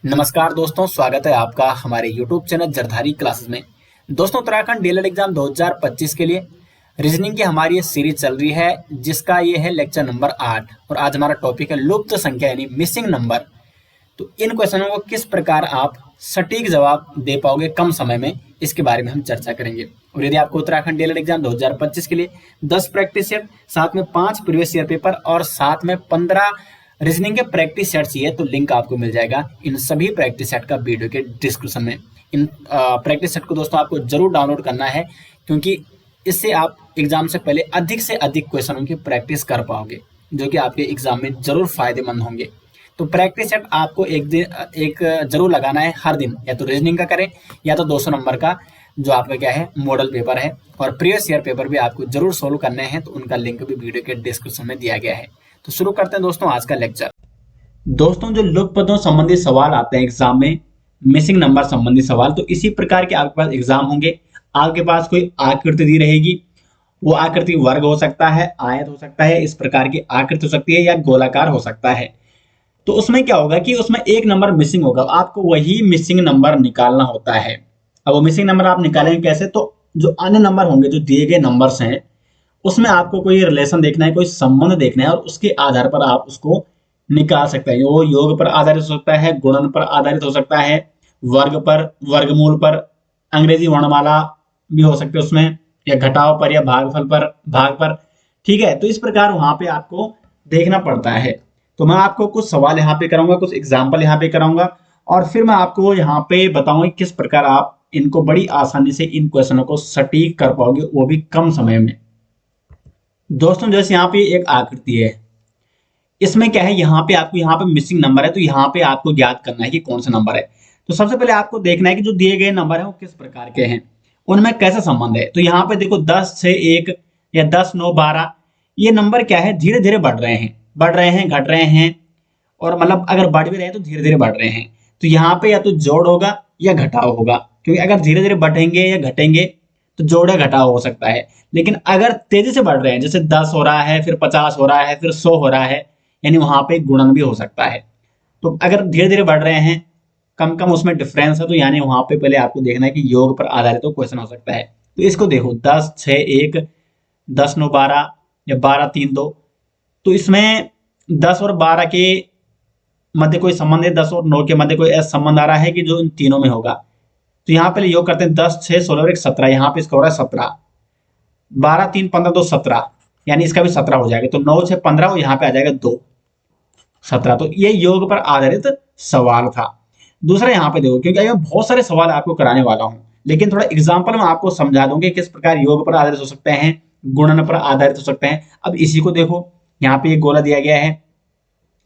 नमस्कार दोस्तों, स्वागत है आपका हमारे YouTube चैनल जरधारी क्लासेस में। दोस्तों, उत्तराखंड डीएलएड एग्जाम 2025 के लिए रीजनिंग की हमारी ये सीरीज चल रही है, जिसका ये है लेक्चर नंबर 8 और आज हमारा टॉपिक है लुप्त संख्या यानी मिसिंग नंबर। तो इन क्वेश्चनों को किस प्रकार आप सटीक जवाब दे पाओगे कम समय में, इसके बारे में हम चर्चा करेंगे। और यदि आपको उत्तराखंड डीएलएड एग्जाम 2025 के लिए 10 प्रैक्टिस सेट, साथ में 5 प्रीवियस ईयर पेपर और साथ में 15 रीजनिंग के प्रैक्टिस सेट चाहिए, तो लिंक आपको मिल जाएगा इन सभी प्रैक्टिस सेट का वीडियो के डिस्क्रिप्शन में। इन प्रैक्टिस सेट को दोस्तों आपको जरूर डाउनलोड करना है, क्योंकि इससे आप एग्जाम से पहले अधिक से अधिक क्वेश्चनों की प्रैक्टिस कर पाओगे, जो कि आपके एग्जाम में जरूर फायदेमंद होंगे। तो प्रैक्टिस सेट आपको एक जरूर लगाना है हर दिन, या तो रीजनिंग का करें या तो 200 नंबर का जो आपका क्या है मॉडल पेपर है, और प्रीवियस ईयर पेपर भी आपको जरूर सोल्व करने हैं, तो उनका लिंक भी वीडियो के डिस्क्रिप्शन में दिया गया है। तो शुरू करते हैं दोस्तों आज का लेक्चर। दोस्तों, जो लुप्त पदों संबंधी सवाल आते हैं एग्जाम में, मिसिंग नंबर संबंधी सवाल, तो इसी प्रकार के आपके पास एग्जाम होंगे। आपके पास कोई आकृति दी रहेगी, वो आकृति वर्ग हो सकता है, आयत हो सकता है, इस प्रकार की आकृति हो सकती है, या गोलाकार हो सकता है। तो उसमें क्या होगा कि उसमें एक नंबर मिसिंग होगा, आपको वही मिसिंग नंबर निकालना होता है। अब वो मिसिंग नंबर आप निकालेंगे कैसे? तो जो अन्य नंबर होंगे, जो दिए गए नंबर्स हैं, उसमें आपको कोई रिलेशन देखना है, कोई संबंध देखना है, और उसके आधार पर आप उसको निकाल सकते हैं। वो योग पर आधारित हो सकता है, गुणन पर आधारित हो सकता है, वर्ग पर, वर्गमूल पर, अंग्रेजी वर्णमाला भी हो सकती है उसमें, या घटाव पर, या भागफल पर, भाग पर। ठीक है, तो इस प्रकार वहां पे आपको देखना पड़ता है। तो मैं आपको कुछ सवाल यहाँ पे कराऊंगा, कुछ एग्जाम्पल यहाँ पे कराऊंगा, और फिर मैं आपको यहाँ पे बताऊंगा किस प्रकार आप इनको बड़ी आसानी से इन क्वेश्चनों को सटीक कर पाओगे, वो भी कम समय में। दोस्तों, जैसे यहाँ पे एक आकृति है, इसमें क्या है, यहाँ पे मिसिंग नंबर है, तो यहाँ पे आपको ज्ञात करना है कि कौन सा नंबर है। तो सबसे पहले आपको देखना है कि जो दिए गए नंबर है वो किस प्रकार के हैं, उनमें कैसा संबंध है। तो यहाँ पे देखो 10 6 1 या 10 9 12, ये नंबर क्या है, धीरे धीरे बढ़ रहे हैं, घट रहे हैं, और मतलब अगर बढ़ भी रहे हैं तो धीरे धीरे बढ़ रहे हैं। तो यहाँ पे या तो जोड़ होगा या घटाव होगा, क्योंकि अगर धीरे धीरे बढ़ेंगे या घटेंगे तो जोड़ या घटाव हो सकता है। लेकिन अगर तेजी से बढ़ रहे हैं, जैसे 10 हो रहा है, फिर 50 हो रहा है, फिर 100 हो रहा है, यानी वहां पे गुणन भी हो सकता है। तो अगर धीरे धीरे बढ़ रहे हैं, कम कम उसमें डिफरेंस है, तो यानी वहां पे पहले आपको देखना है कि योग पर आधारित तो क्वेश्चन हो सकता है। तो इसको देखो 10 6 1, 10 9 12 या 12 3 2। तो इसमें 10 और 12 के मध्य कोई संबंध है, 10 और 9 के मध्य कोई ऐसा संबंध आ रहा है कि जो इन तीनों में होगा। तो यहाँ पे योग करते हैं 10 6 16 और 1 17, यहाँ पे इसका हो रहा है 17, 12 3 15 2 17, यानी इसका भी 17 हो जाएगा। तो 9 6 15 और यहाँ पे आ जाएगा 2 17। तो ये योग पर आधारित सवाल था। दूसरा यहाँ पे देखो, क्योंकि मैं बहुत सारे सवाल आपको कराने वाला हूँ, लेकिन थोड़ा एग्जाम्पल में आपको समझा दूंगी किस प्रकार योग पर आधारित हो सकते हैं, गुणन पर आधारित हो सकते हैं। अब इसी को देखो, यहाँ पे एक गोला दिया गया है,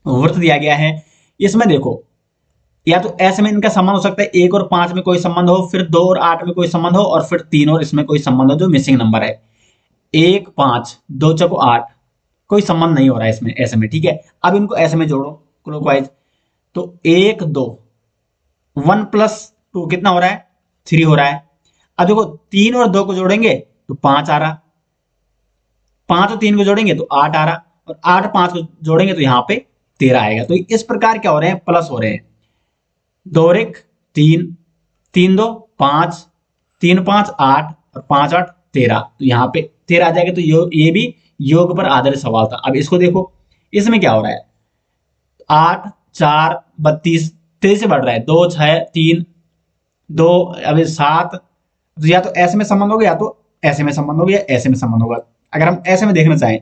वृत्त दिया गया है, इसमें देखो या तो ऐसे में इनका संबंध हो सकता है, 1 और 5 में कोई संबंध हो, फिर 2 और 8 में कोई संबंध हो, और फिर 3 और इसमें कोई संबंध हो, जो मिसिंग नंबर है। 1 5 2 चौको 8, कोई संबंध नहीं हो रहा है इसमें ऐसे में। ठीक है, अब इनको ऐसे में जोड़ो क्लॉकवाइज। तो 1 2, 1 + 2 कितना हो रहा है, 3 हो रहा है। अब देखो 3 और 2 को जोड़ेंगे तो 5 आ रहा, 5 और 3 को जोड़ेंगे तो 8 आ रहा, और 8 5 को जोड़ेंगे तो यहाँ पे 13 आएगा। तो इस प्रकार क्या हो रहे हैं, प्लस हो रहे हैं। 2 और 1 3, 3 2 5, 3 5 8, और 5 8 13, तो यहाँ पे 13 आ जाएगा। तो ये भी योग पर आधारित सवाल था। अब इसको देखो, इसमें क्या हो रहा है, 8 4 32, तेजी से बढ़ रहा है, 2 6 3 2, अभी 7। तो या तो ऐसे में संबंध होगा, या तो ऐसे में संबंध होगा, या ऐसे में संबंध होगा। अगर हम ऐसे में देखना चाहें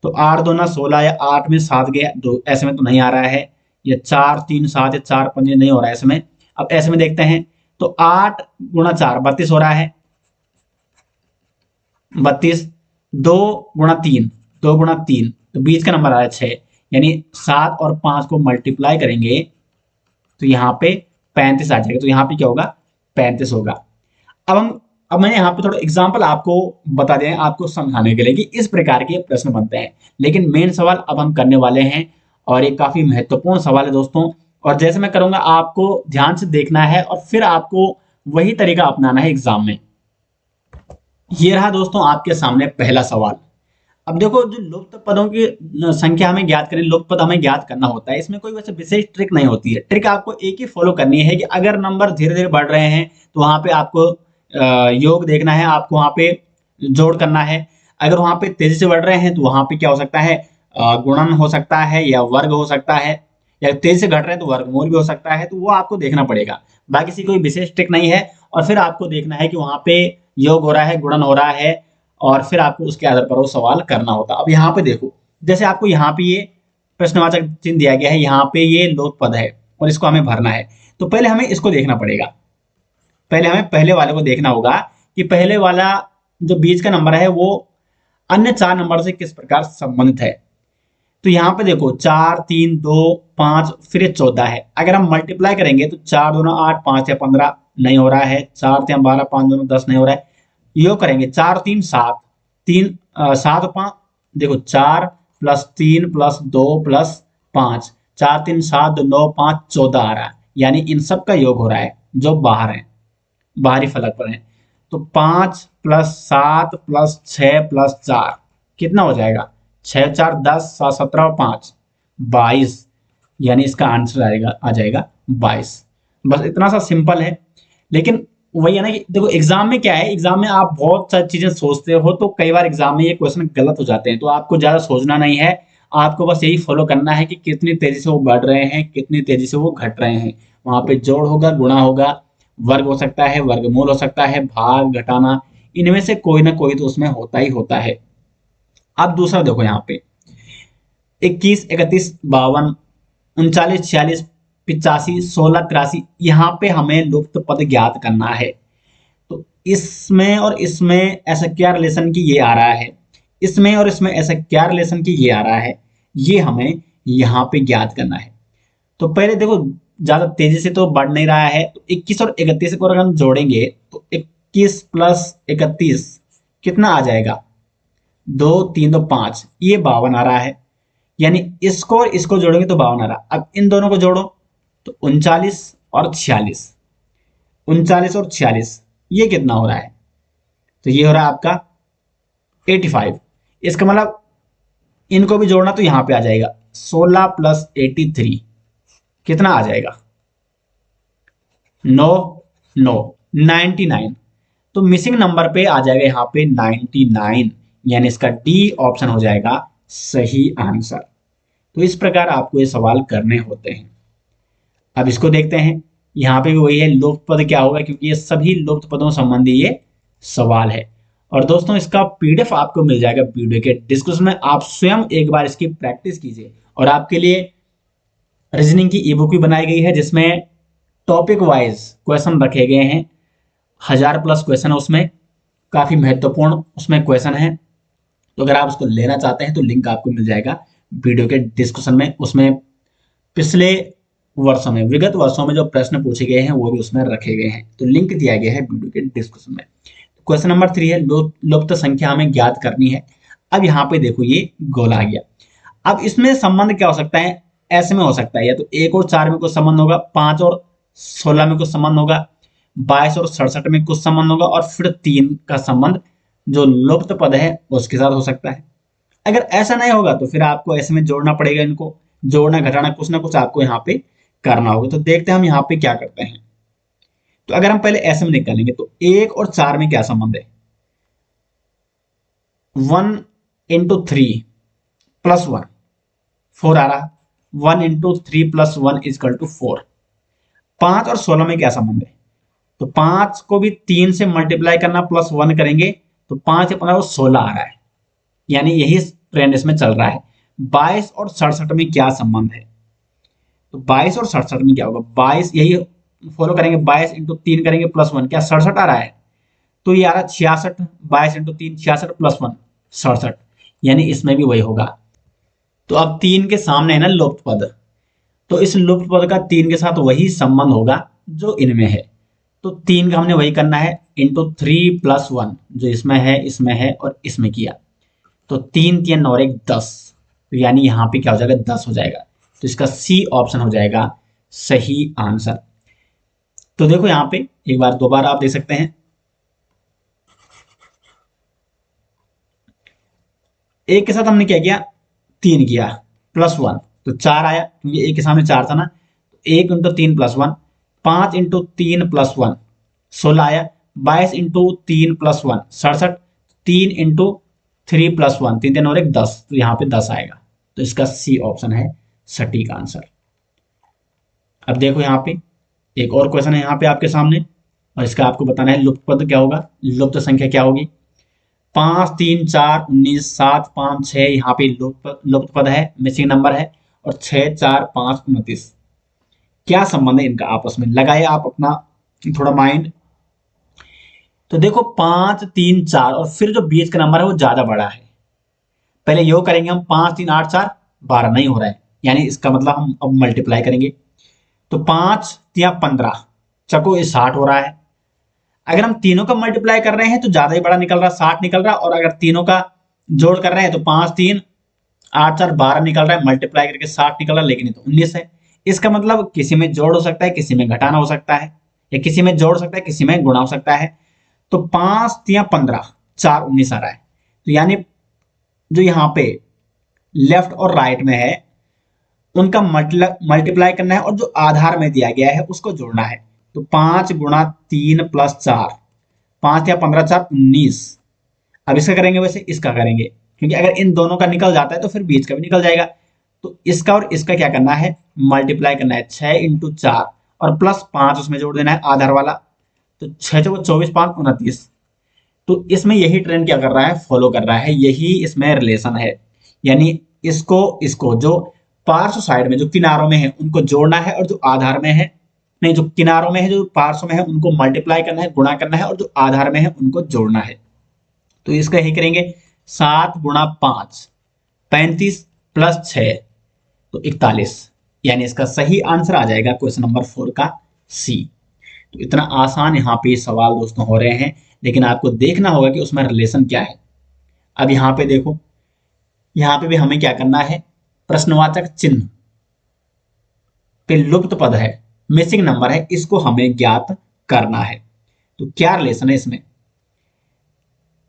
तो 8 2 16, या 8 में 7 गया, तो ऐसे में तो नहीं आ रहा है, या 4 3 7, या 4 5 नहीं हो रहा है ऐसे में। अब ऐसे में देखते हैं तो 8 × 4 32 हो रहा है, 32, 2 × 3 2 × 3, तो बीच का नंबर आ रहा है 6, यानी 7 और 5 को मल्टीप्लाई करेंगे तो यहाँ पे 35 आ जाएगा। तो यहाँ पे क्या होगा, 35 होगा। अब मैंने यहाँ पे थोड़ा एग्जाम्पल आपको बता दें, आपको समझाने के लिए कि इस प्रकार के प्रश्न बनते हैं। लेकिन मेन सवाल अब हम करने वाले हैं, और ये काफी महत्वपूर्ण सवाल है दोस्तों। और जैसे मैं करूंगा, आपको ध्यान से देखना है, और फिर आपको वही तरीका अपनाना है एग्जाम में। ये रहा दोस्तों आपके सामने पहला सवाल। अब देखो, जो लुप्त पदों की संख्या हमें ज्ञात करें, लुप्त पद हमें ज्ञात करना होता है, इसमें कोई वैसे विशेष ट्रिक नहीं होती है। ट्रिक आपको एक ही फॉलो करनी है कि अगर नंबर धीरे धीरे बढ़ रहे हैं तो वहां पे आपको योग देखना है, आपको वहां पे जोड़ करना है। अगर वहां पे तेजी से बढ़ रहे हैं तो वहां पे क्या हो सकता है, गुणन हो सकता है या वर्ग हो सकता है, या तेजी से घट रहे हैं तो वर्गमूल भी हो सकता है, तो वो आपको देखना पड़ेगा। बाकी से कोई विशेष ट्रिक नहीं है। और फिर आपको देखना है कि वहां पे योग हो रहा है, गुणन हो रहा है, और फिर आपको उसके आधार पर वो सवाल करना होता है। अब यहाँ पे देखो, जैसे आपको यहाँ पे ये प्रश्नवाचक चिन्ह दिया गया है, यहाँ पे ये लोक पद है और इसको हमें भरना है। तो पहले हमें इसको देखना पड़ेगा। पहले हमें पहले वाले को देखना होगा कि पहले वाला जो बीच का नंबर है वो अन्य 4 नंबर से किस प्रकार संबंधित है। तो यहाँ पे देखो 4 3 2 5 फिर ये 14 है। अगर हम मल्टीप्लाई करेंगे तो 4 दूना 8, 5 या 15 नहीं हो रहा है, 4 3 12, 5 दूना 10 नहीं हो रहा है। योग करेंगे 4 3 7, 7 5, देखो 4 प्लस 3 प्लस 2 प्लस 5, 4 3 7 9 5 14 आ रहा है, यानी इन सब का योग हो रहा है जो बाहर है, बाहरी फलक पर है। तो 5 प्लस 7 प्लस 6 प्लस 4 कितना हो जाएगा, 6 4 10, 7 17 और 5 22, यानी इसका आंसर आएगा, आ जाएगा 22। बस इतना सा सिंपल है। लेकिन वही है ना कि देखो एग्जाम में क्या है, एग्जाम में आप बहुत सारी चीजें सोचते हो तो कई बार एग्जाम में ये क्वेश्चन गलत हो जाते हैं, तो आपको ज्यादा सोचना नहीं है। आपको बस यही फॉलो करना है कि कितनी तेजी से वो बढ़ रहे हैं, कितनी तेजी से वो घट रहे हैं। वहां पे जोड़ होगा, गुणा होगा, वर्ग हो सकता है, वर्गमूल हो सकता है, भाग घटाना, इनमें से कोई ना कोई तो उसमें होता ही होता है। अब दूसरा देखो यहाँ पे 21 31 52 39 46 85 16 83, यहाँ पे हमें लुप्त पद ज्ञात करना है। तो इसमें और इसमें ऐसा क्या रिलेशन की ये आ रहा है, इसमें और इसमें ऐसा क्या रिलेशन की ये आ रहा है, ये हमें यहाँ पे ज्ञात करना है। तो पहले देखो, ज्यादा तेजी से तो बढ़ नहीं रहा है, तो 21 और 31 को अगर हम जोड़ेंगे तो 21 प्लस 31 कितना आ जाएगा, 2 3 2 5, ये 52 आ रहा है। यानी इसको और इसको जोड़ेंगे तो 52 आ रहा। अब इन दोनों को जोड़ो तो 39 और 46, 39 और 46 ये कितना हो रहा है, तो ये हो रहा है आपका 85। इसका मतलब इनको भी जोड़ना तो यहां पे आ जाएगा 16 प्लस 83 कितना आ जाएगा, 9 9 99। तो मिसिंग नंबर पे आ जाएगा यहाँ पे 99, यानी इसका डी ऑप्शन हो जाएगा सही आंसर। तो इस प्रकार आपको ये सवाल करने होते हैं। अब इसको देखते हैं, यहाँ पे भी वही है, लुप्त पद क्या होगा, क्योंकि ये सभी लुप्त पदों संबंधी ये सवाल है। और दोस्तों इसका पीडीएफ आपको मिल जाएगा वीडियो के डिस्क्रिप्शन में, आप स्वयं एक बार इसकी प्रैक्टिस कीजिए। और आपके लिए रीजनिंग की ई बुक भी बनाई गई है जिसमें टॉपिक वाइज क्वेश्चन रखे गए हैं, 1000+ क्वेश्चन है उसमें, काफी महत्वपूर्ण उसमें क्वेश्चन है। तो अगर आप उसको लेना चाहते हैं तो लिंक आपको मिल जाएगा वीडियो के डिस्क्रिप्शन में। उसमें पिछले वर्षों में, विगत वर्षों में जो प्रश्न पूछे गए हैं वो भी उसमें रखे गए हैं, तो लिंक दिया गया है वीडियो के डिस्क्रिप्शन में। क्वेश्चन नंबर 3 है, लुप्त संख्या हमें ज्ञात करनी है। अब यहाँ पे देखो ये गोला आ गया। अब इसमें संबंध क्या हो सकता है, ऐसे में हो सकता है, या तो 1 और 4 में कुछ संबंध होगा, 5 और 16 में कुछ संबंध होगा, 22 और 67 में कुछ संबंध होगा, और फिर 3 का संबंध जो लुप्त पद है उसके साथ हो सकता है। अगर ऐसा नहीं होगा तो फिर आपको ऐसे में जोड़ना पड़ेगा, इनको जोड़ना घटाना कुछ ना कुछ आपको यहाँ पे करना होगा। तो देखते हैं हम यहाँ पे क्या करते हैं। तो अगर हम पहले ऐसे में निकालेंगे तो 1 और 4 में क्या संबंध है, 1 इंटू 3 प्लस 1 4 आ रहा, 1 इंटू 3 प्लस 1 इजकल टू 4। 5 और 16 में क्या संबंध है, तो 5 को भी 3 से मल्टीप्लाई करना प्लस 1 करेंगे तो 5 या 15 16 आ रहा है, यानी यही ट्रेंड इसमें चल रहा है। 22 और 67 में क्या संबंध है, तो 22 और 67 में क्या होगा, 22 यही फॉलो करेंगे, 22 इंटू 3 करेंगे प्लस 1, क्या 67 आ रहा है, तो ये आ रहा 66, 22 इंटू 3 66 प्लस 1 67, यानी इसमें भी वही होगा। तो अब 3 के सामने है ना लुप्त पद, तो इस लुप्त पद का 3 के साथ वही संबंध होगा जो इनमें है। तो 3 का हमने वही करना है, इंटू 3 प्लस 1 जो इसमें है और इसमें किया, तो 3 3 और 1 10, तो यानी यहाँ पे क्या हो जाएगा 10 हो जाएगा। तो इसका सी ऑप्शन हो जाएगा सही आंसर। तो देखो यहाँ पे एक बार दोबारा आप देख सकते हैं, एक के साथ हमने क्या किया, 3 किया +1 तो 4 आया, क्योंकि एक के सामने 4 था ना। 1 × 3 +1, 5 × 3 +1 16 आया, 22 × 3 +1 67, 3 × 3 +1 3 3 और 1 10, तो यहाँ पे 10 आएगा। तो इसका सी ऑप्शन है सटीक आंसर। अब देखो यहाँ पे एक और क्वेश्चन है यहाँ पे आपके सामने, और इसका आपको बताना है लुप्त पद क्या होगा, लुप्त संख्या क्या होगी। 5 3 4 19 7 5 6 यहाँ पे लुप्त पद है, मिसिंग नंबर है, और 6 4 5 29। क्या संबंध है इनका आपस में, लगाए आप अपना थोड़ा माइंड। तो देखो 5 3 4 और फिर जो बीच का नंबर है वो ज्यादा बड़ा है। पहले योग करेंगे हम, 5 3 8 4 12 नहीं हो रहा है, यानी इसका मतलब हम अब मल्टीप्लाई करेंगे। तो 5 या 15 चको ये 60 हो रहा है। अगर हम तीनों का मल्टीप्लाई कर रहे हैं तो ज्यादा ही बड़ा निकल रहा है, 60 निकल रहा है। और अगर तीनों का जोड़ कर रहे हैं तो 5 3 8 4 12 निकल रहा है, मल्टीप्लाई करके 60 निकल रहा है, लेकिन ये तो 19 है। इसका मतलब किसी में जोड़ हो सकता है, किसी में घटाना हो सकता है, या किसी में जोड़ सकता है, किसी में गुणा हो सकता है। तो 5 या 15 4 19 आ रहा है। तो यानी जो यहाँ पे लेफ्ट और राइट में है उनका मल्टीप्लाई करना है, और जो आधार में दिया गया है उसको जोड़ना है। तो 5 × 3 + 4, 5 या 15 4 19। अब इसका करेंगे, वैसे इसका करेंगे, क्योंकि अगर इन दोनों का निकल जाता है तो फिर बीच का भी निकल जाएगा। तो इसका और इसका क्या करना है, मल्टीप्लाई करना है। 6 × 4 और +5 उसमें जोड़ देना है आधार वाला। तो 6 × 24 5 29। तो इसमें यही ट्रेंड क्या कर रहा है, फॉलो कर रहा है, यही इसमें रिलेशन है। यानी इसको जो पार्श्व साइड में जो किनारों में है उनको जोड़ना है, और जो आधार में है, नहीं जो किनारों में है जो पार्श्व में है उनको मल्टीप्लाई करना है, गुणा करना है, और जो आधार में है उनको जोड़ना है। तो इसका यही करेंगे। 7 × 5 35 + 6 तो 41, यानी इसका सही आंसर आ जाएगा क्वेश्चन नंबर 4 का सी। तो इतना आसान यहाँ पे सवाल दोस्तों हो रहे हैं, लेकिन आपको देखना होगा कि उसमें रिलेशन क्या है। अब यहाँ पे देखो, यहाँ पे भी हमें क्या करना है, प्रश्नवाचक चिन्ह पे लुप्त पद है, मिसिंग नंबर है, इसको हमें ज्ञात करना है। तो क्या रिलेशन है इसमें।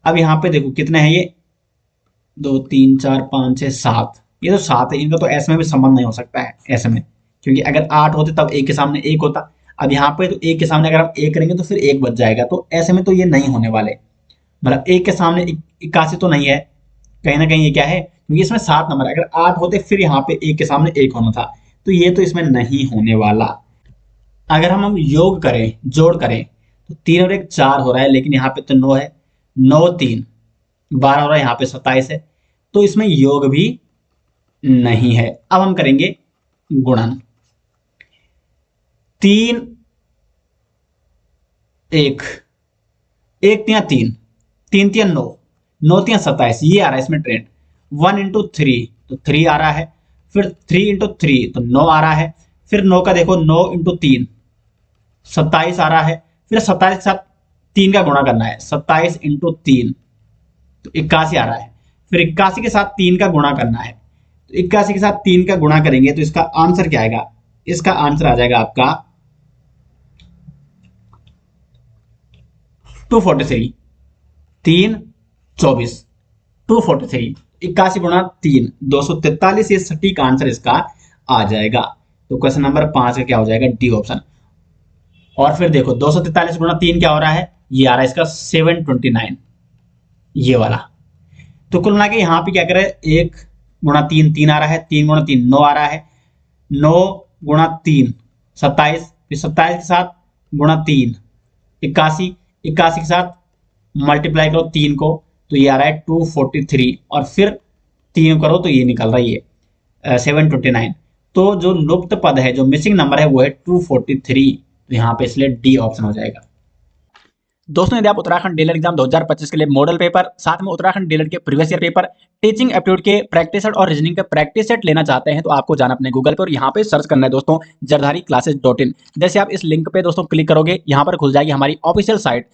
अब यहाँ पे देखो कितने हैं ये, 2 3 4 5 6 7, ये तो 7 है। इनका तो ऐसे में भी संबंध नहीं हो सकता है ऐसे में, क्योंकि अगर 8 होते तब एक के सामने एक होता। अब यहाँ पे तो एक के सामने अगर हम एक करेंगे तो फिर एक बच जाएगा, तो ऐसे में तो ये नहीं होने वाले। मतलब एक के सामने 81 तो नहीं है, कहीं ना कहीं ये क्या है, क्योंकि इसमें 7 नंबर, अगर 8 होते फिर यहाँ पे एक के सामने एक होना था, तो ये तो इसमें नहीं होने वाला। अगर हम योग करें, जोड़ करें, तो 3 और 1 4 हो रहा है, लेकिन यहाँ पे तो 9 है, 9 3 12 हो रहा है, यहाँ पे 27 है, तो इसमें योग भी नहीं है। अब हम करेंगे गुणन। 3 1 1 3 3 3 3 9 9 3 27, ये आ रहा है इसमें ट्रेंड। 1 × 3 तो 3 आ रहा है, फिर 3 × 3 तो 9 आ रहा है, फिर 9 का देखो 9 × 3 27 आ रहा है, फिर 27 के साथ 3 का गुणा करना है, 27 × 3 तो 81 आ रहा है, फिर 81 के साथ 3 का गुणा करना है। तो 81 के साथ 3 का गुणा करेंगे तो इसका आंसर क्या आएगा, इसका आंसर आ जाएगा आपका 243, 3 24 243, 81 × 3 243, ये सटीक आंसर इसका आ जाएगा। तो क्वेश्चन नंबर 5 का क्या हो जाएगा, डी ऑप्शन। और फिर देखो 243 × 3 क्या हो रहा है, ये आ रहा है इसका 729, ये वाला। तो कुल मिला के यहाँ पे क्या करें, 1 × 3 3 आ रहा है, 3 × 3 9 आ रहा है, 9 × 3 27, फिर 27 के साथ गुणा 3 81, 81 के साथ मल्टीप्लाई करो 3 को, तो ये आ रहा है 243, और फिर 3 करो तो ये निकल रहा है 729। तो जो लुप्त पद है, जो मिसिंग नंबर है वो है 243, तो यहाँ पे इसलिए डी ऑप्शन हो जाएगा। दोस्तों यदि आप उत्तराखंड डीलर एग्जाम 2025 के लिए मॉडल पेपर, साथ में उत्तराखंड डीलर के previous year paper, teaching aptitude के प्रैक्टिस सेट और रीजनिंग के प्रैक्टिस सेट लेना चाहते हैं, तो आपको जाना अपने गूगल पे और यहाँ पे सर्च करना है दोस्तों jardhariclasses.in। जैसे आप इस लिंक पे दोस्तों क्लिक करोगे, यहाँ पर खुल जाएगी हमारी ऑफिशियल साइट,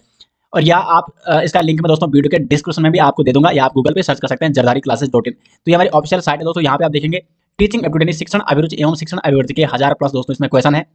और या आप इसका लिंक मैं दोस्तों वीडियो के डिस्क्रिप्शन में भी आपको दे दूंगा, या आप गूगल पे सर्च कर सकते हैं jardhariclasses.in। तो ये हमारी ऑफिशियल साइट है दोस्तों। यहाँ पे आप देखेंगे टीचिंग एप्टीट्यूड शिक्षण अभिरुचि एवं शिक्षण अभिवृद्धि के 1000+ दोस्तों इसमें क्वेश्चन है।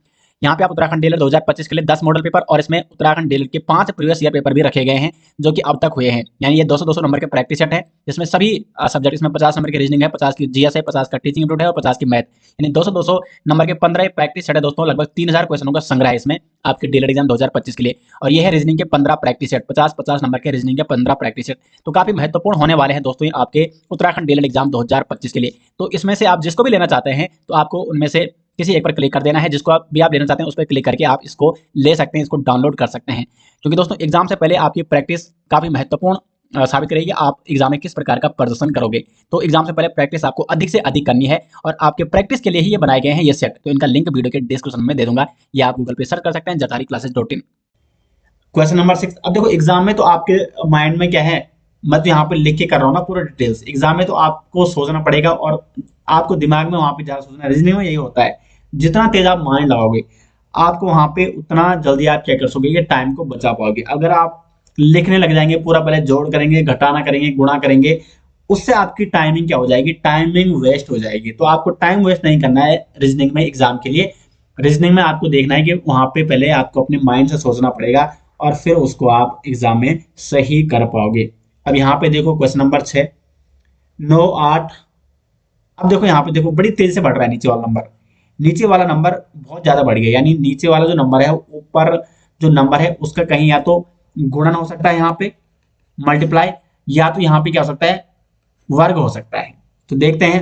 यहाँ पे आप उत्तराखंड डीएलएड 2025 के लिए 10 मॉडल पेपर और इसमें उत्तराखंड डीएलएड के 5 प्रीवियस ईयर पेपर भी रखे गए हैं जो कि अब तक हुए हैं। यानी ये 200-200 नंबर के प्रैक्टिस सेट है जिसमें सभी सब्जेक्ट, इसमें 50 नंबर की रीजनिंग है, 50 की जीएस है, 50 का टीचिंग एप्टीट्यूड है और 50 की मैथ, यानी 200-200 नंबर के 15 प्रैक्टिस सेट है दोस्तों। लगभग 3000 क्वेश्चनों का संग्रह है इसमें आपके डीएलएड एग्जाम 2025 के लिए। और ये है रीजनिंग के 15 प्रैक्टिस सेट, 50-50 नंबर के रीजनिंग के 15 प्रैक्टिस सेट। तो काफी महत्वपूर्ण होने वाले हैं दोस्तों आपके उत्तराखंड डीएलएड एग्जाम 2025 के लिए। तो इसमें से आप जिसको भी लेना चाहते हैं तो आपको उनमें से किसी एक पर क्लिक कर देना है, जिसको आप लेना चाहते हैं उस पर क्लिक करके आप इसको ले सकते हैं, इसको डाउनलोड कर सकते हैं। क्योंकि दोस्तों एग्जाम से पहले आपकी प्रैक्टिस काफी महत्वपूर्ण साबित करेगी, आप एग्जाम में किस प्रकार का प्रदर्शन करोगे। तो एग्जाम से पहले प्रैक्टिस आपको अधिक से अधिक करनी है और आपके प्रैक्टिस के लिए ही ये बनाए गए हैं ये सेट। तो इनका लिंक वीडियो के डिस्क्रिप्शन में दे दूंगा, या आप गूगल पे सर्च कर सकते हैं jathariclasses.in। Question number 6। अब देखो एग्जाम में तो आपके माइंड में क्या है, मैं तो यहाँ पे लिख के कर रहा हूँ ना पूरा डिटेल्स। एग्जाम में तो आपको सोचना पड़ेगा और आपको दिमाग में वहां पे ज्यादा सोचना, रीजनिंग में यही होता है, जितना तेज आप माइंड लगाओगे आपको वहां पे उतना जल्दी आप क्या कर सकोगे, ये टाइम को बचा पाओगे। अगर आप लिखने लग जाएंगे, पूरा पहले जोड़ करेंगे, घटाना करेंगे, गुणा करेंगे, उससे आपकी टाइमिंग क्या हो जाएगी, टाइमिंग वेस्ट हो जाएगी। तो आपको टाइम वेस्ट नहीं करना है रीजनिंग में एग्जाम के लिए। रीजनिंग में आपको देखना है कि वहां पे पहले आपको अपने माइंड से सोचना पड़ेगा और फिर उसको आप एग्जाम में सही कर पाओगे। अब यहाँ पे देखो क्वेश्चन नंबर 6, 9, 8। अब देखो यहाँ पे देखो बड़ी तेजी से बढ़ रहा है नीचे वाला नंबर, नीचे वाला नंबर बहुत ज्यादा बढ़ गया। यानी नीचे वाला जो नंबर है, ऊपर जो नंबर है उसका कहीं या तो गुणन हो सकता है यहाँ पे, मल्टीप्लाई, या तो यहाँ पे क्या हो सकता है, वर्ग हो सकता है। तो देखते हैं,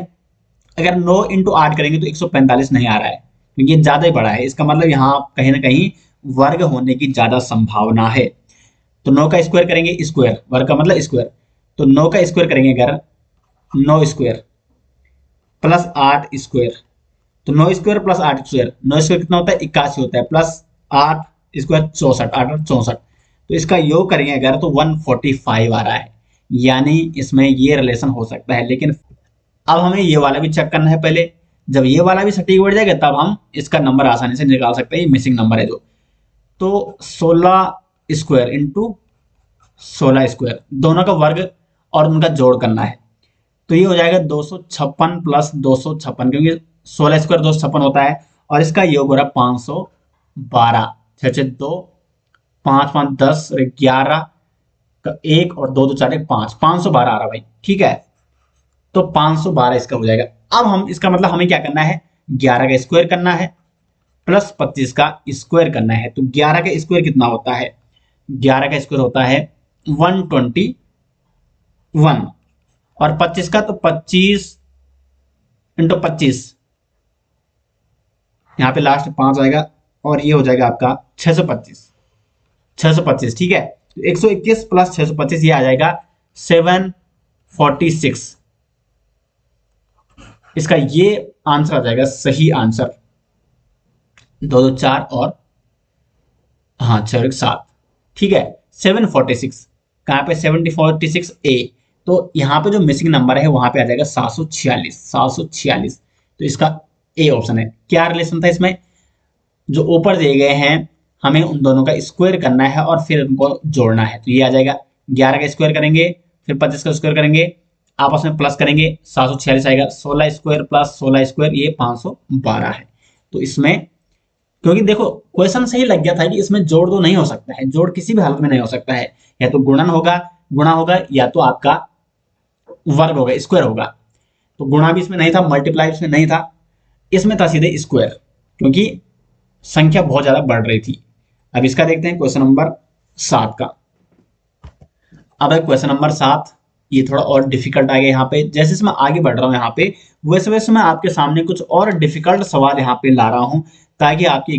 अगर 9 इंटू 8 करेंगे तो 145 नहीं आ रहा है क्योंकि ये ज्यादा ही बड़ा है। इसका मतलब यहाँ कहीं ना कहीं वर्ग होने की ज्यादा संभावना है। तो 9 का स्क्वायर करेंगे, स्क्वायर, वर्ग का मतलब स्क्वायर, तो 9 का स्क्वायर करेंगे अगर, 9 स्क्वायर प्लस 8 स्क्वायर, तो 9 स्क्वायर प्लस 8 स्क्वायर, 9 स्क्वायर कितना होता है, 81 होता है, प्लस 8 स्क्वायर 64, 8 और 64, तो इसका योग करेंगे अगर तो 145 आ रहा है। यानी इसमें ये रिलेशन हो सकता है। लेकिन अब हमें ये वाला भी चेक करना है पहले। जब ये वाला भी सटीक बैठ जाएगा तब हम इसका नंबर आसानी से निकाल सकते हैं, ये मिसिंग नंबर है जो। तो 16 स्क्वायर इंटू 16 स्क्वायर, दोनों का वर्ग और उनका जोड़ करना है। तो ये हो जाएगा 256 प्लस 256, क्योंकि 16 स्क्वायर 256 होता है और इसका योग हो रहा है 512। 6 6 2, 5 5 10 और 11 का 1 और 2 2 4 1 5, 512 आ रहा भाई, ठीक है। तो 512 इसका हो जाएगा। अब हम इसका मतलब हमें क्या करना है, 11 का स्क्वायर करना है प्लस 25 का स्क्वायर करना है। तो 11 का स्क्वायर कितना होता है, 11 का स्क्वायर होता है 121 और 25 का तो 25 इंटू 25, यहाँ पे लास्ट 5 आएगा और ये हो जाएगा आपका 625, 625, ठीक है। तो 121 प्लस 625 ये आ जाएगा 746। इसका ये आंसर आ जाएगा, सही आंसर। 2 2 4 और हाँ 6 और 7, ठीक है। 746 कहाँ पे, 746 ए। तो यहाँ पे जो मिसिंग नंबर है वहां पे आ जाएगा 746, 746। तो इसका ए ऑप्शन है। क्या रिलेशन था इसमें, जो ऊपर दिए गए हैं हमें उन दोनों का स्क्वायर करना है और फिर उनको जोड़ना है। तो ये आ जाएगा 11 का स्क्वायर करेंगे, फिर 25 का स्क्वायर करेंगे, आपस में प्लस करेंगे, 746 आएगा। 16 स्क्वायर प्लस 16 स्क्वायर ये 512 है। तो इसमें क्योंकि देखो क्वेश्चन सही लग गया था कि इसमें जोड़ तो नहीं हो सकता है, जोड़ किसी भी हालत में नहीं हो सकता है, या तो गुणन होगा, गुणा होगा, या तो आपका वर्ग होगा, स्क्वायर होगा। तो गुणा भी इसमें नहीं था, मल्टीप्लाई इसमें नहीं था, इसमें था सीधे स्क्वायर, क्योंकि संख्या बहुत ज्यादा बढ़ रही थी। अब इसका देखते हैं क्वेश्चन नंबर 7 का। अब है क्वेश्चन नंबर 7, ये थोड़ा और डिफिकल्ट आ गया यहाँ पे। जैसे जैसे मैं आगे बढ़ रहा हूँ यहाँ पे, वैसे वैसे मैं आपके सामने कुछ और डिफिकल्ट सवाल यहाँ पे ला रहा हूँ, ताकि आपकी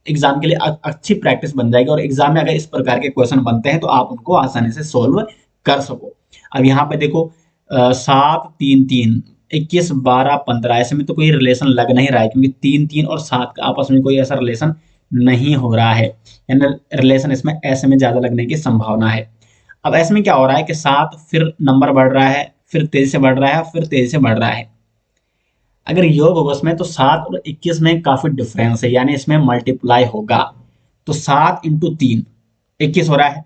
एग्जाम के लिए अच्छी प्रैक्टिस बन जाएगी और एग्जाम में अगर इस प्रकार के क्वेश्चन बनते हैं तो आप उनको आसानी से सोल्व कर सको। अब यहाँ पे देखो 7 3 3 21 12 15, ऐसे में तो कोई रिलेशन लग नहीं रहा है, क्योंकि 3 3 और 7 का आपस में कोई ऐसा रिलेशन नहीं हो रहा है, यानी रिलेशन इसमें ऐसे में ज्यादा लगने की संभावना है। अब ऐसे में क्या हो रहा है कि 7 फिर नंबर बढ़ रहा है, फिर तेजी से बढ़ रहा है, फिर तेजी से बढ़ रहा है। अगर योग होगा उसमें तो 7 और 21 में काफी डिफरेंस है, यानी इसमें मल्टीप्लाई होगा। तो 7 इंटू 3 21 हो रहा है,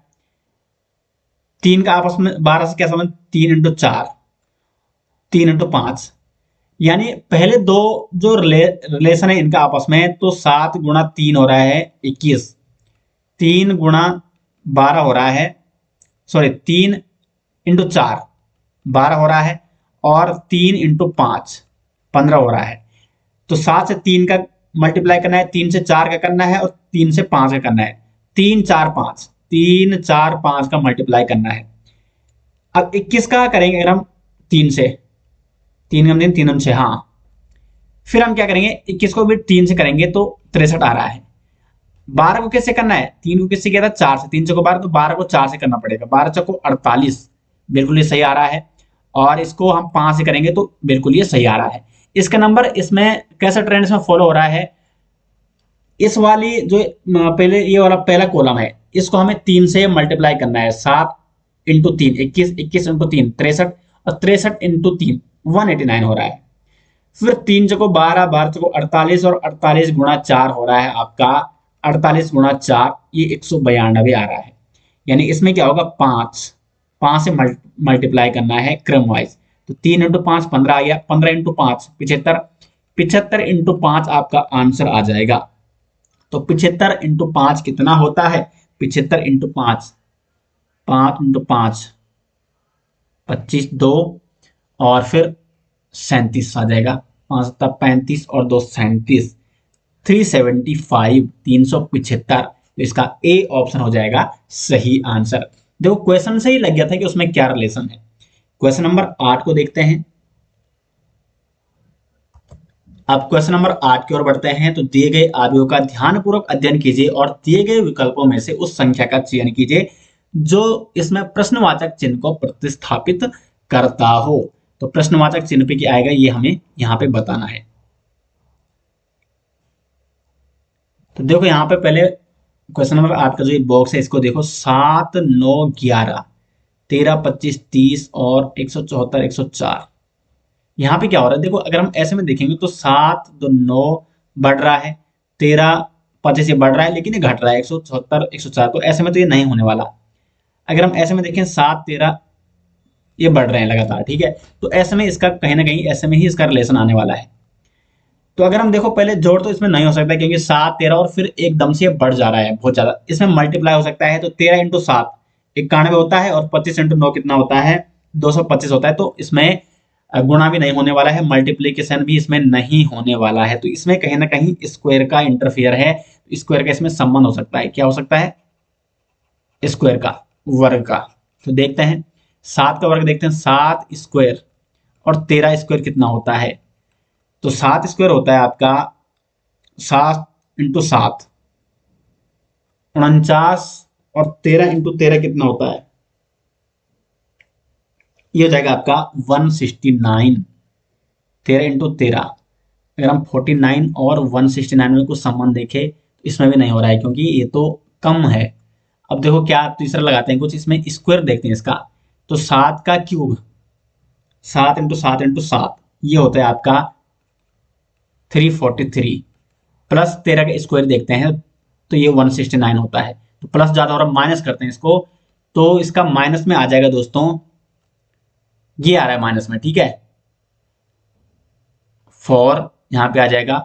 3 का आपस में 12 से क्या समझ, 3 इंटू 4, 3 इंटू 5, यानी पहले दो जो रिलेशन है इनका आपस में, तो 7 × 3 हो रहा है 21, 3 × 12 हो रहा है, सॉरी 3 × 4 12 हो रहा है, और 3 × 5 15 हो रहा है। तो 7 से 3 का मल्टीप्लाई करना है, 3 से 4 का करना है, और 3 से 5 का करना है। 3 4 5, 3 4 5 का मल्टीप्लाई करना है। अब 21 का करेंगे अगर हम 3 से, 3 × 3 3 6, हाँ। फिर हम क्या करेंगे, 21 को भी 3 से करेंगे तो 63 आ रहा है। 12 को किससे करना है, 3 को किससे किया था, 4 से, 3 चौको 12, तो 12 को 4 से करना पड़ेगा, 12 चौको 48, बिल्कुल ये सही आ रहा है। और इसको हम 5 से करेंगे तो बिल्कुल ये सही आ रहा है। इसका नंबर इसमें कैसा ट्रेंड इसमें फॉलो हो रहा है, इस वाली जो पहले ये वाला पहला कॉलम है, इसको हमें 3 से मल्टीप्लाई करना है। 7 × 3 21, 21 × 3 63, और 63 × 3 189 हो रहा है। फिर 3 चौको 12, 12 चौको 48, और 48 × 4 हो रहा है आपका 48 × 4, ये 192 आ रहा है। यानी इसमें क्या होगा, 5 से मल्टीप्लाई करना है क्रम वाइज। तो 3 × 5 15 आ गया, 15 × 5 75, 75 × 5 आपका आंसर आ जाएगा। तो 75 × 5 कितना होता है, 75 × 5, 5 × 5 25, 2, और फिर 37 आ जाएगा, 5 × 7 = 35, और 2 37, 375 375। तो इसका ए ऑप्शन हो जाएगा सही आंसर। देखो क्वेश्चन से ही लग गया था कि उसमें क्या रिलेशन है। क्वेश्चन नंबर 8 को देखते हैं। अब क्वेश्चन नंबर 8 की ओर बढ़ते हैं। तो दिए गए आव्यूह का ध्यानपूर्वक अध्ययन कीजिए और दिए गए विकल्पों में से उस संख्या का चयन कीजिए जो इसमें प्रश्नवाचक चिन्ह को प्रतिस्थापित करता हो। तो प्रश्नवाचक चिन्ह पे क्या आएगा, ये हमें यहाँ पे बताना है। तो देखो यहाँ पे पहले क्वेश्चन नंबर 8 का जो ये बॉक्स है इसको देखो, 7 9 11 13 25 30 और 174 104। यहाँ पे क्या हो रहा है, देखो अगर हम ऐसे में देखेंगे तो 7 2 9 बढ़ रहा है, 13 25 ये बढ़ रहा है, लेकिन ये घट रहा है 174 104। तो ऐसे में तो ये नहीं होने वाला। अगर हम ऐसे में देखें 7 13 ये बढ़ रहे हैं लगातार, ठीक है। तो ऐसे में इसका कहीं ना कहीं ऐसे में ही इसका रिलेशन आने वाला है। तो अगर हम देखो पहले जोड़ तो इसमें नहीं हो सकता, क्योंकि 7 13 और फिर एकदम से बढ़ जा रहा है बहुत ज्यादा। इसमें मल्टीप्लाई हो सकता है, तो 13 × 7 91 होता है, और 25 × 9 कितना होता है, 225 होता है। तो इसमें गुणा भी नहीं होने वाला है, मल्टीप्लीकेशन भी इसमें नहीं होने वाला है। तो इसमें कहीं ना कहीं स्क्वायर का इंटरफेयर है, स्क्वायर का इसमें संबंध हो सकता है। क्या हो सकता है, स्क्वायर का, वर्ग का। तो देखते हैं 7 का वर्ग देखते हैं, 7 स्क्वायर और 13 स्क्वायर कितना होता है। तो 7 स्क्वायर होता है आपका 7 × 7 49, और 13 × 13 कितना होता है, ये हो जाएगा आपका 169। 13 × 13, अगर हम 49 और 169 में कुछ संबंध देखें तो इसमें भी नहीं हो रहा है, क्योंकि ये तो कम है। अब देखो क्या तीसरा लगाते हैं कुछ, इसमें स्क्वायर देखते हैं इसका। तो 7 का क्यूब, 7 × 7 × 7, ये होता है आपका 343, प्लस 13 का स्क्वायर देखते हैं तो ये 169 होता है। तो प्लस ज्यादा और माइनस करते हैं इसको, तो इसका माइनस में आ जाएगा दोस्तों, ये आ रहा है माइनस में, ठीक है। 4 यहाँ पे आ जाएगा,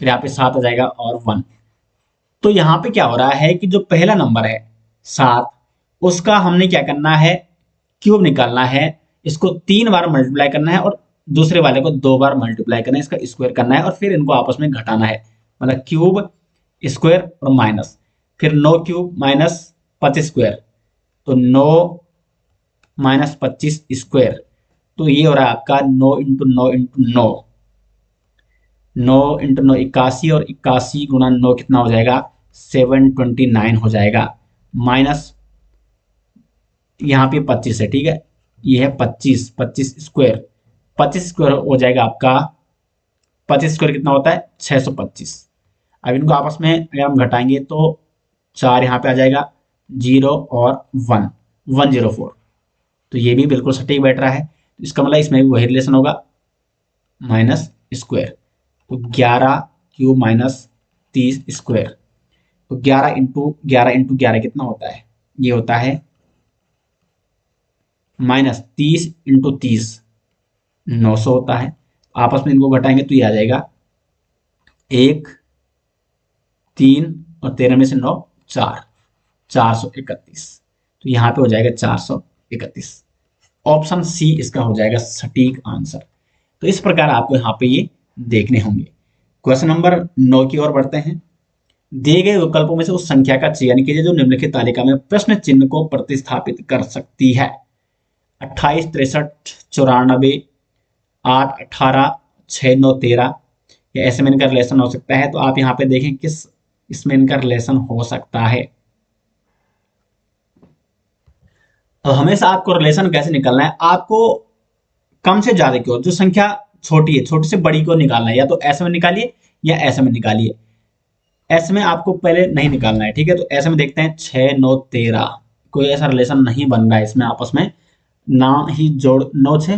फिर यहाँ पे 7 आ जाएगा, और 1। तो यहाँ पे क्या हो रहा है कि जो पहला नंबर है 7, उसका हमने क्या करना है, क्यूब निकालना है। इसको 3 बार मल्टीप्लाई करना है, और दूसरे वाले को 2 बार मल्टीप्लाई करना है, इसका स्क्वायर करना है, और फिर इनको आपस में घटाना है। मतलब क्यूब स्क्वायर और माइनस, फिर 9 क्यूब माइनस 25 स्क्वायर, तो 9 माइनस 25 स्क्वायर। तो ये हो रहा है आपका 9 × 9 × 9, 9 × 9 81, और 81 × 9 कितना हो जाएगा, 729 हो जाएगा। माइनस यहाँ पे 25 है, ठीक है, ये है 25, 25 स्क्वायर, 25 स्क्वायर हो जाएगा आपका, 25 स्क्वायर कितना होता है, 625। अब इनको आपस में अगर हम घटाएंगे तो 4 यहाँ पे आ जाएगा, 0 और 1, 104। तो ये भी बिल्कुल सटीक बैठ रहा है। तो इसका मतलब इसमें भी वही रिलेशन होगा, माइनस स्क्वायर। तो 11 क्यूब माइनस 30 स्क्वायर, तो 11 × 11 कितना होता है, ये होता है माइनस 30 × 30, 900 होता है। आपस में इनको घटाएंगे तो ये आ जाएगा 1, 3 और 13 में से 9, 4, 431। तो यहाँ पे हो जाएगा 431। ऑप्शन सी इसका हो जाएगा सटीक आंसर। तो इस प्रकार आपको यहाँ पे ये देखने होंगे। क्वेश्चन नंबर 9 की ओर बढ़ते हैं। दिए गए विकल्पों में से उस संख्या का चयन कीजिए जो निम्नलिखित तालिका में प्रश्न चिन्ह को प्रतिस्थापित कर सकती है। 28, 63, 94, 8, 18, 6, 9, 13, या ऐसे में इनका रिलेशन हो सकता है। तो आप यहाँ पे देखें किस इसमें इनका रिलेशन हो सकता है। तो हमेशा आपको रिलेशन कैसे निकालना है, आपको कम से ज्यादा की ओर, जो संख्या छोटी है छोटी से बड़ी को निकालना है, या तो ऐसे में निकालिए या ऐसे में निकालिए। ऐसे में आपको पहले नहीं निकालना है, ठीक है। तो ऐसे में देखते हैं 6, 9, 13, कोई ऐसा रिलेशन नहीं बन रहा है इसमें आपस में, ना ही जोड़ 9 से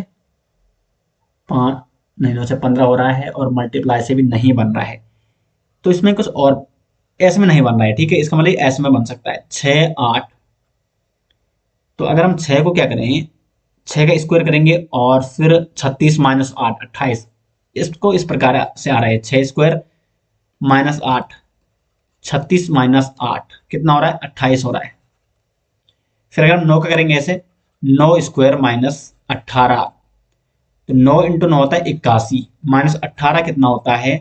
5 नहीं, 9 से 15 हो रहा है, और मल्टीप्लाई से भी नहीं बन रहा है। तो इसमें कुछ और ऐसे में नहीं बन रहा है, ठीक है। इसका मतलब ऐसे में बन सकता है 6, 8। तो अगर हम 6 को क्या करेंगे, 6 का स्क्वायर करेंगे और फिर 36 माइनस 8, 28। इसको इस प्रकार से आ रहा है 6 स्क्वायर माइनस 8, 36 माइनस 8 कितना हो रहा है, 28 हो रहा है। फिर अगर हम 9 का करेंगे ऐसे, 9 स्क्वायर माइनस 18, तो 9 इंटू 9 होता है 81, माइनस 18 कितना होता है,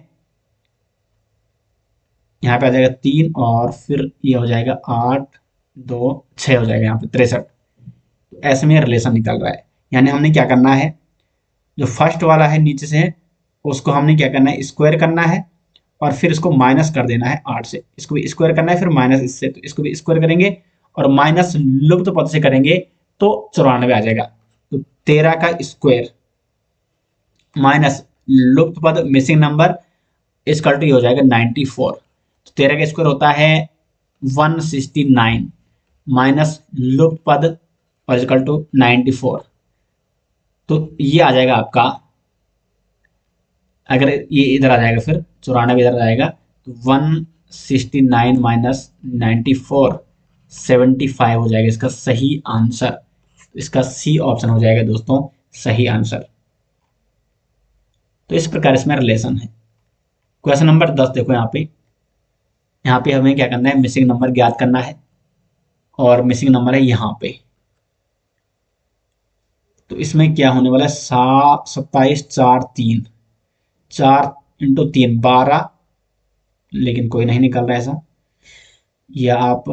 यहाँ पे आ जाएगा 3, और फिर ये हो जाएगा 8, 2, 6 हो जाएगा यहाँ पे 63। तो ऐसे में रिलेशन निकल रहा है। यानी हमने क्या करना है, जो फर्स्ट वाला है नीचे से है, उसको हमने क्या करना है, स्क्वायर करना है, और फिर इसको माइनस कर देना है 8 से। इसको भी स्क्वायर करना है, फिर माइनस इससे, तो इसको भी स्क्वायर करेंगे और माइनस लुप्त पद से करेंगे तो 94 आ जाएगा। तो 13 का स्क्वायर माइनस लुप्त पद मिसिंग नंबर इसकल टू हो जाएगा 94। तो 13 का स्क्वायर होता है 169 माइनस लुप्त पद और इसकल टू 94। तो ये आ जाएगा आपका, अगर ये इधर आ जाएगा फिर 94 इधर आ जाएगा, तो 169 माइनस 94, 75 हो जाएगा इसका सही आंसर। इसका सी ऑप्शन हो जाएगा दोस्तों सही आंसर। तो इस प्रकार इसमें रिलेशन है। क्वेश्चन नंबर 10 देखो, यहाँ पे हमें क्या करना है, मिसिंग नंबर ज्ञात करना है, और मिसिंग नंबर है यहाँ पे। तो इसमें क्या होने वाला है, 27, 4, 3, 4 इंटू 3 12, लेकिन कोई नहीं निकल रहा है ऐसा। या आप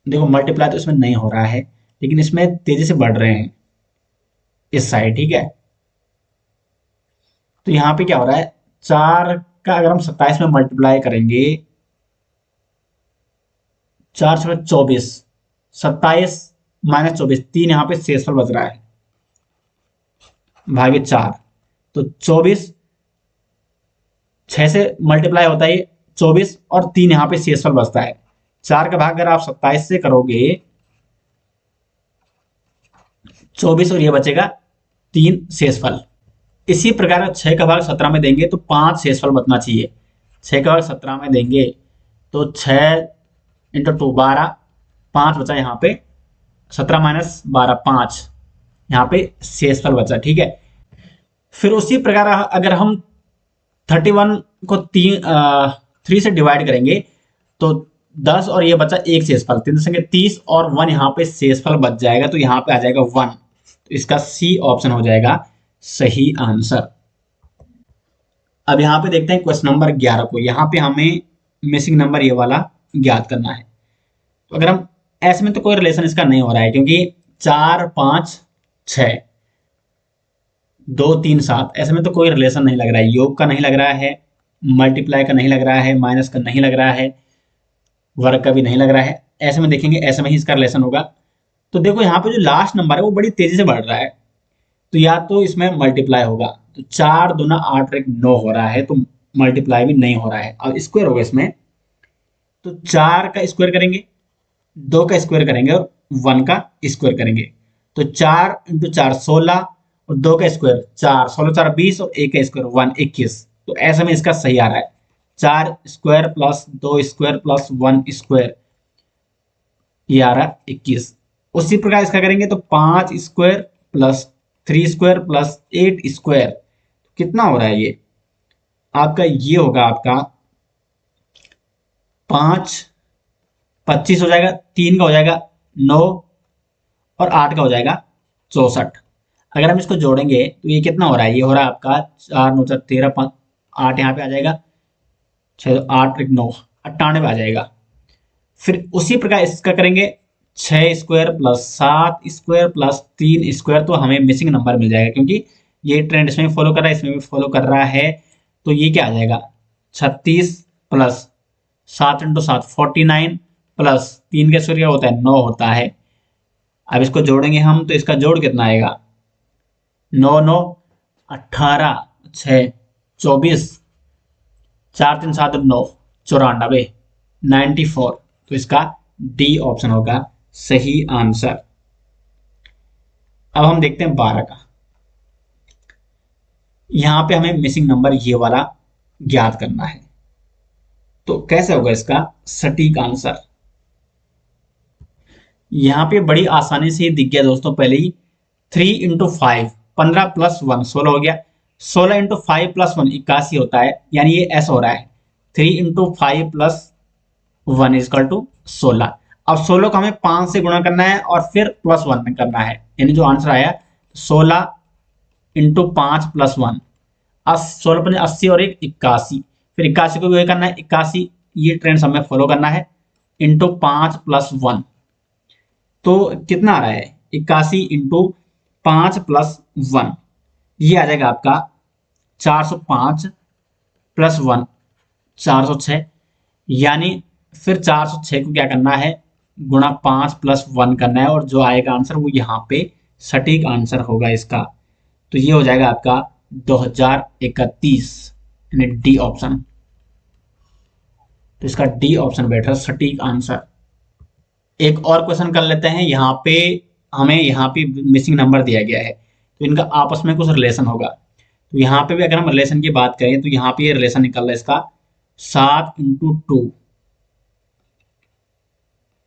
देखो मल्टीप्लाई तो इसमें नहीं हो रहा है, लेकिन इसमें तेजी से बढ़ रहे हैं इस साइड, ठीक है। तो यहाँ पे क्या हो रहा है, 4 का अगर हम 27 में मल्टीप्लाई करेंगे, 4 से 24, 27 माइनस 24, 3 यहाँ पे शेषफल बच रहा है भागे 4। तो 24 6 से मल्टीप्लाई होता है 24, और 3 यहाँ पे शेषफल बचता है। 4 का भाग अगर आप 27 से करोगे 24, और ये बचेगा 3 शेषफल। इसी प्रकार 6 का भाग 17 में देंगे तो 5 शेषफल बचना चाहिए। 6 का भाग 17 में देंगे तो 6 इंटू 2 12, 5 बचा यहाँ पे, 17 माइनस 12 5, यहाँ पे शेषफल बचा, ठीक है। फिर उसी प्रकार अगर हम 31 को 3 से डिवाइड करेंगे तो 10, और ये बचा एक शेषफल, 3 संगे 30, और 1 यहाँ पे शेषफल बच जाएगा, तो यहाँ पे आ जाएगा 1। तो इसका सी ऑप्शन हो जाएगा सही आंसर। अब यहाँ पे देखते हैं क्वेश्चन नंबर 11 को। यहाँ पे हमें मिसिंग नंबर ये वाला ज्ञात करना है। तो अगर हम ऐसे में तो कोई रिलेशन इसका नहीं हो रहा है, क्योंकि 4, 5, 6, 2, 3, 7, ऐसे में तो कोई रिलेशन नहीं लग रहा है। योग का नहीं लग रहा है, मल्टीप्लाई का नहीं लग रहा है, माइनस का नहीं लग रहा है, वर्ग का भी नहीं लग रहा है। ऐसे में देखेंगे ऐसे में ही इसका रिलेशन होगा। तो देखो यहाँ पे जो लास्ट नंबर है वो बड़ी तेजी से बढ़ रहा है, तो या तो इसमें मल्टीप्लाई होगा। तो 4 दूना 8 और 1 9 हो रहा है, तो मल्टीप्लाई भी नहीं हो रहा है। अब स्क्वायर होगा इसमें, तो 4 का स्क्वायर करेंगे, 2 का स्क्वायर करेंगे और 1 का स्क्वायर करेंगे। तो 4 इंटू 4 16, और 2 का स्क्वायर 4, 16 4 20, और 1 का स्क्वायर 1 21। तो ऐसे में इसका सही आ रहा है 4 square plus 2 square plus 1 square, ये आ रहा है 21। उसी प्रकार इसका करेंगे तो 5 square plus 3 square plus 8 square, कितना हो रहा है ये आपका? ये होगा आपका 5, 25 हो जाएगा, 3 का हो जाएगा 9 और 8 का हो जाएगा 64। अगर हम इसको जोड़ेंगे तो ये कितना हो रहा है? ये हो रहा है आपका 4 9 13 5 8, यहाँ पे आ जाएगा 6 8 1 9, 98 आ जाएगा। फिर उसी प्रकार इसका करेंगे 6 square plus 7 square plus 3 square, तो हमें मिसिंग नंबर मिल जाएगा क्योंकि ये ट्रेंड इसमें फॉलो कर रहा है, इसमें भी फॉलो कर रहा है। तो ये क्या आ जाएगा? 36 प्लस 7 × 7 49 प्लस 3 का स्क्वायर क्या होता है? 9 होता है। अब इसको जोड़ेंगे हम तो इसका जोड़ कितना आएगा? 9 9 18 6 24 4 3 7 9 94 94। तो इसका डी ऑप्शन होगा सही आंसर। अब हम देखते हैं 12 का। यहां पे हमें मिसिंग नंबर ये वाला ज्ञात करना है, तो कैसे होगा इसका सटीक आंसर? यहां पे बड़ी आसानी से दिख गया दोस्तों। पहले ही 3 × 5 15 प्लस 1 16 हो गया। 16 × 5 प्लस 1 81 होता है, यानी ये ऐसा हो रहा है 3 × 5 प्लस 1 इजकल टू 16। अब 16 को हमें 5 से गुणा करना है और फिर प्लस 1 में करना है, यानी जो आंसर आया 16 × 5 प्लस 1, 16 5 80 और 1 81। फिर 81 को भी वही करना है 81, ये ट्रेंड हमें फॉलो करना है, इंटू 5 प्लस 1। तो कितना आ रहा है? 81 × 5 प्लस 1, ये आ जाएगा आपका 405 प्लस 1 406, यानी फिर 406 को क्या करना है? गुणा 5 प्लस 1 करना है, और जो आएगा आंसर वो यहाँ पे सटीक आंसर होगा इसका। तो ये हो जाएगा आपका 2031, यानी डी ऑप्शन। तो इसका डी ऑप्शन बैठ रहा है सटीक आंसर। एक और क्वेश्चन कर लेते हैं। यहाँ पे हमें यहाँ पे मिसिंग नंबर दिया गया है, तो इनका आपस में कुछ रिलेशन होगा। तो यहाँ पे भी अगर हम रिलेशन की बात करें तो यहाँ पे ये रिलेशन निकल रहा है इसका 7 × 2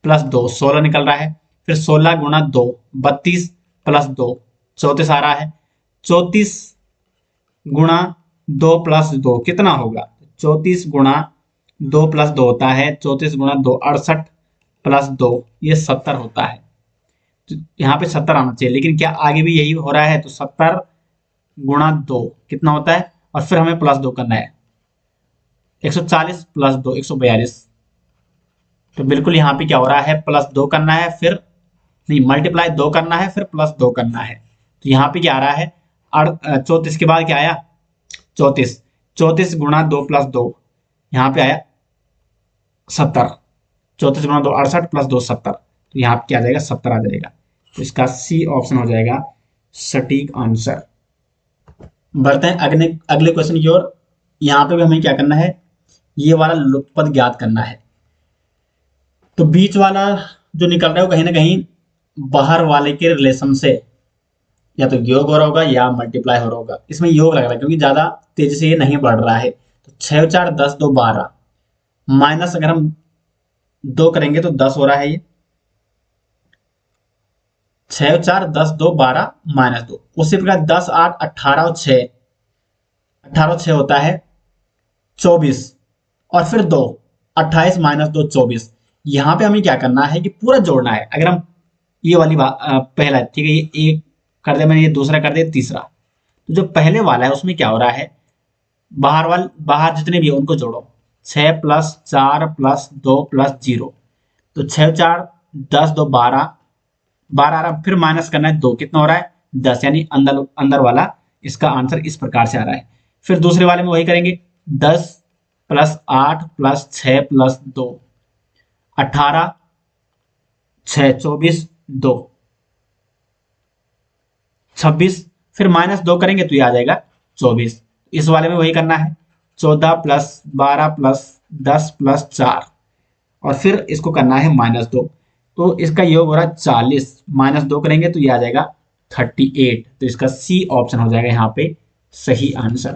प्लस 2 16 निकल रहा है। फिर 16 गुणा 2 32 प्लस 2 34 आ रहा है। 34 गुणा 2 प्लस 2 कितना होगा? 34 गुणा 2 प्लस 2 होता है 34 गुणा 2 68 प्लस 2 ये 70 होता है। तो यहाँ पे 70 आना चाहिए, लेकिन क्या आगे भी यही हो रहा है? तो 70 गुणा 2 कितना होता है? और फिर हमें प्लस 2 करना है, 140 प्लस 2 142। तो बिल्कुल यहाँ पे क्या हो रहा है? प्लस 2 करना है, फिर नहीं मल्टीप्लाई 2 करना है, फिर प्लस 2 करना है। तो यहाँ पे क्या आ रहा है? 34 के बाद क्या आया? 34 34 गुणा 2 प्लस 2 यहाँ पे आया 70। 34 गुणा 2 68 प्लस 2 70, तो यहाँ पे क्या आ जाएगा? 70 आ जाएगा। तो इसका सी ऑप्शन हो जाएगा सटीक आंसर। बढ़ते हैं अगले क्वेश्चन की ओर। यहाँ पे भी हमें क्या करना है? ये वाला लुप्त पद ज्ञात करना है। तो बीच वाला जो निकल रहा है वो कहीं ना कहीं बाहर वाले के रिलेशन से या तो योग हो रहा होगा या मल्टीप्लाई हो रहा होगा। इसमें योग लग रहा है क्योंकि ज्यादा तेजी से ये नहीं बढ़ रहा है। तो 6 4 10 2 12 माइनस अगर हम 2 करेंगे तो 10 हो रहा है। ये 6 4 10 2 12 माइनस 2, उसी प्रकार 10 8 18 और 6 18 6 होता है 24, और फिर 2 28 माइनस 2 24। यहाँ पे हमें क्या करना है कि पूरा जोड़ना है। अगर हम ये वाली बात पहला ठीक है, ये एक कर दे, मैंने ये दूसरा कर दे, तीसरा। तो जो पहले वाला है उसमें क्या हो रहा है? बाहर जितने भी है उनको जोड़ो। 6 प्लस 4 प्लस 2 प्लस 0, तो 6 4 10 2 12 12 आ रहा, फिर माइनस करना है 2, कितना हो रहा है? 10, यानी अंदर अंदर वाला इसका आंसर इस प्रकार से आ रहा है। फिर दूसरे वाले में वही करेंगे 10 प्लस 8 प्लस 6 प्लस 2 18 6 24 2 26, फिर माइनस 2 करेंगे तो ये आ जाएगा 24। इस वाले में वही करना है 14 प्लस 12 प्लस 10 प्लस 4, और फिर इसको करना है -2। तो इसका योग हो रहा है 40, -2 करेंगे तो ये आ जाएगा 38। तो इसका सी ऑप्शन हो जाएगा यहाँ पे सही आंसर।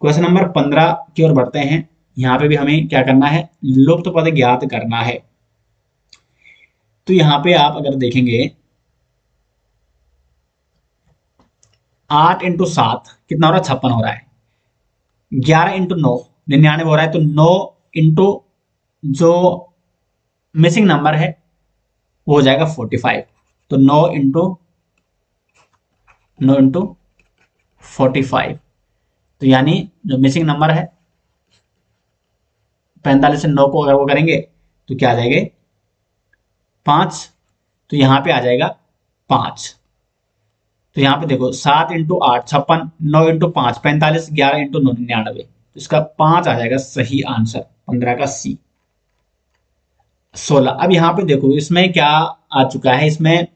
क्वेश्चन नंबर 15 की ओर बढ़ते हैं। यहाँ पे भी हमें क्या करना है? लुप्त पद ज्ञात करना है। तो यहाँ पे आप अगर देखेंगे 8 इंटू 7 कितना हो रहा है, 56 हो रहा है। 11 इंटू 9 99 हो रहा है, तो 9 इंटू जो मिसिंग नंबर है वो हो जाएगा 45। तो 9 इंटू 45, तो यानी जो मिसिंग नंबर है 45 से 9 को अगर वो करेंगे तो क्या आ जाएगा, 5। तो यहाँ पे आ जाएगा 5। तो यहाँ पे देखो 7 इंटू 8 56, 9 इंटू 5 45, 11 इंटू 9 99। तो इसका 5 आ जाएगा सही आंसर, 15 का सी। 16। अब यहाँ पे देखो इसमें क्या आ चुका है, इसमें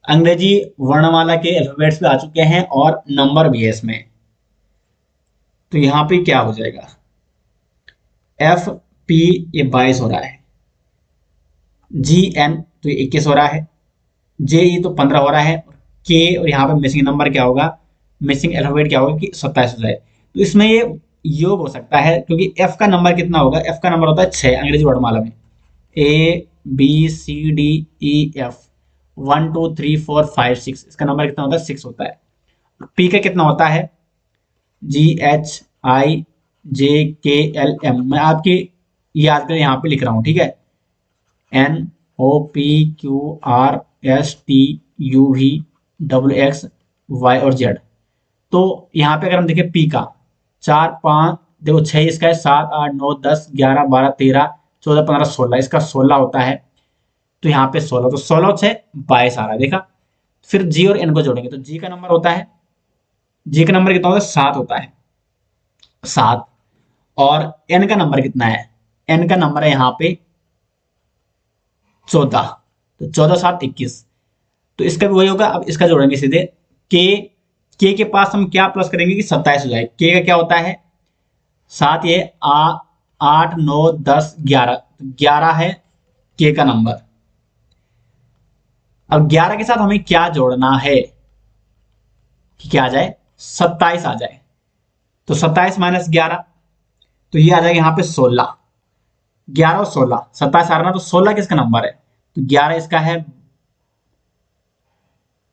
अंग्रेजी वर्णमाला के अल्फाबेट्स भी आ चुके हैं और नंबर भी है इसमें। तो यहाँ पे क्या हो जाएगा, एफ पी ये 22 हो रहा है, जी एन तो ये 21 हो रहा है, जे ई तो 15 हो रहा है, के और यहाँ पे मिसिंग नंबर क्या होगा, मिसिंग अल्फाबेट क्या होगा कि 27 हो जाए। तो इसमें ये योग हो सकता है, क्योंकि एफ का नंबर कितना होगा, एफ का नंबर होता है 6 अंग्रेजी वर्णमाला में। A B C D E F 1 2 3 4 5 6, इसका नंबर कितना होता है, 6 होता है। पी का कितना होता है, जी एच आई जे के एल एम, मैं आपकी याद कर यहाँ पे लिख रहा हूँ, ठीक है। N O P Q R S T U V W X Y और जेड। तो यहाँ पे अगर हम देखें पी का 4 5 देखो 6 इसका है, 7 8 9 10 11 12 13 14 15 16, इसका 16 होता है। तो यहाँ पे 16, तो 16 6 22 आ रहा है, देखा। फिर जी और एन को जोड़ेंगे तो जी का नंबर होता है, जी का नंबर कितना होता है, 7 होता है, 7। और एन का नंबर कितना है, एन का नंबर है यहाँ पे 14, तो 14 7 21। तो इसका भी वही होगा। अब इसका जोड़ेंगे सीधे, के के पास हम क्या प्लस करेंगे कि 27 हो जाए। के का क्या होता है 7, ये 8 9 10 11, 11 है के का नंबर। अब 11 के साथ हमें क्या जोड़ना है कि क्या आ जाए, 27 आ जाए। तो 27 माइनस 11, तो ये आ जाएगा यहाँ पे 16। 11 और 16 27 आ रहा ना, तो 16 किसका नंबर है, तो 11 इसका है,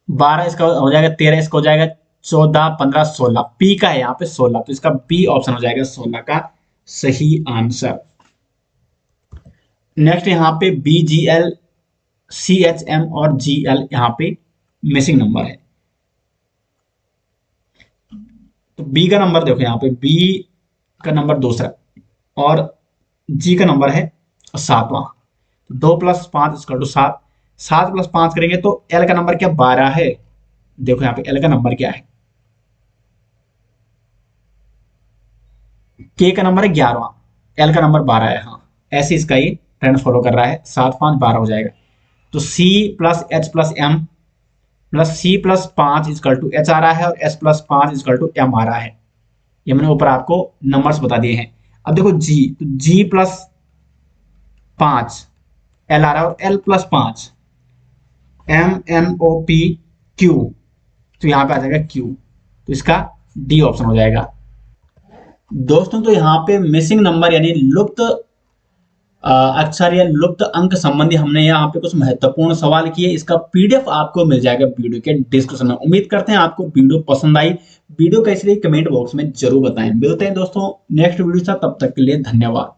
12 इसका हो जाएगा, 13 इसका हो जाएगा, 14 15 16 पी का है यहाँ पे 16, तो इसका बी ऑप्शन हो जाएगा 16 का सही आंसर। नेक्स्ट यहाँ पे B G L C H M और जी एल यहाँ पे मिसिंग नंबर है। तो बी का नंबर देखो, यहाँ पे बी का नंबर दूसरा और जी का नंबर है 7वां। 2 + 5 = 7, 7 + 5 करेंगे तो एल का नंबर क्या 12 है। देखो यहाँ पे एल का नंबर क्या है, के का नंबर है 11वां, एल का नंबर 12 है। हाँ, ऐसे इसका ये ट्रेंड फॉलो कर रहा है, 7 5 12 हो जाएगा। तो c plus h plus m plus c plus 5 = h आ रहा है और एस प्लस 5 = एम आ रहा है। ये मैंने ऊपर आपको नंबर्स बता दिए हैं। अब देखो जी, तो जी प्लस 5 एल आ रहा है और L plus 5 M N O P Q, तो यहाँ पे आ जाएगा क्यू, तो इसका डी ऑप्शन हो जाएगा। दोस्तों तो यहाँ पे मिसिंग नंबर यानी लुप्त अक्षर या लुप्त अंक संबंधी हमने यहाँ पे कुछ महत्वपूर्ण सवाल किए। इसका पीडीएफ आपको मिल जाएगा वीडियो के डिस्क्रिप्शन में। उम्मीद करते हैं आपको वीडियो पसंद आई। वीडियो कैसी रही कमेंट बॉक्स में जरूर बताएं। मिलते हैं दोस्तों नेक्स्ट वीडियो से, तब तक के लिए धन्यवाद।